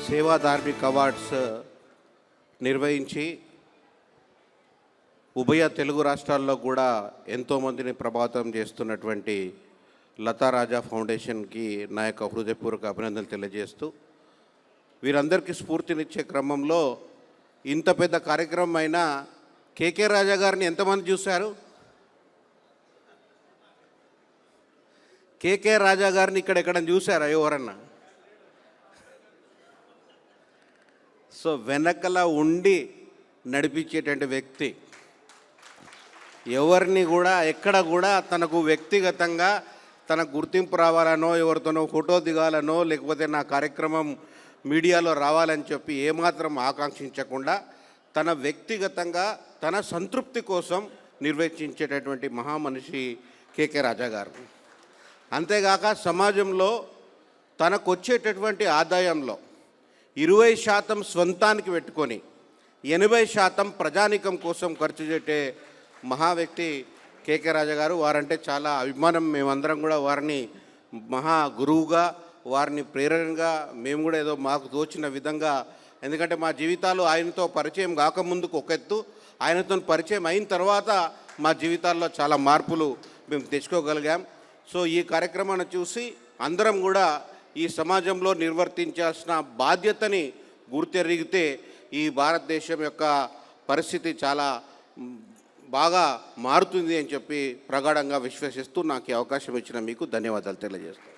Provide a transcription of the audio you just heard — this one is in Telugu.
సేవా ధార్మిక్ అవార్డ్స్ నిర్వహించి ఉభయ తెలుగు రాష్ట్రాల్లో కూడా ఎంతోమందిని ప్రభావితం చేస్తున్నటువంటి లతా రాజా ఫౌండేషన్కి నా యొక్క హృదయపూర్వక అభినందనలు తెలియజేస్తూ, వీరందరికీ స్ఫూర్తినిచ్చే క్రమంలో ఇంత పెద్ద కార్యక్రమం అయినా కేకే రాజా గారిని ఎంతమంది చూశారు? కేకే రాజా గారిని ఇక్కడ చూశారా ఎవరన్నా? సో వెనకల ఉండి నడిపించేటువంటి వ్యక్తి, ఎవరిని కూడా ఎక్కడ కూడా తనకు వ్యక్తిగతంగా తన గుర్తింపు రావాలనో, ఎవరితోనో ఫోటో దిగాలనో, లేకపోతే నా కార్యక్రమం మీడియాలో రావాలని చెప్పి ఏమాత్రం ఆకాంక్షించకుండా తన వ్యక్తిగతంగా తన సంతృప్తి కోసం నిర్వహించేటటువంటి మహామనిషి కేకే రాజా గారు. అంతేగాక సమాజంలో తనకు వచ్చేటటువంటి ఆదాయంలో 20% స్వంతానికి పెట్టుకొని 80% ప్రజానికం కోసం ఖర్చు చేసే మహా వ్యక్తి కేకే రాజా గారు. వారంటే చాలా అభిమానం. మేమందరం కూడా వారిని మహా గురువుగా, వారిని ప్రేరణగా మేము కూడా ఏదో మాకు తోచిన విధంగా, ఎందుకంటే మా జీవితాలు ఆయనతో పరిచయం కాకముందుకు ఒక ఎత్తు, ఆయనతో పరిచయం అయిన తర్వాత మా జీవితాల్లో చాలా మార్పులు మేము తెచ్చుకోగలిగాం. సో ఈ కార్యక్రమాన్ని చూసి అందరం కూడా ఈ సమాజంలో నిర్వర్తించాల్సిన బాధ్యతని గుర్తెరిగితే ఈ భారతదేశం యొక్క పరిస్థితి చాలా బాగా మారుతుంది అని చెప్పి ప్రగాఢంగా విశ్వసిస్తూ నాకు ఈ అవకాశం ఇచ్చిన మీకు ధన్యవాదాలు తెలియజేస్తాను.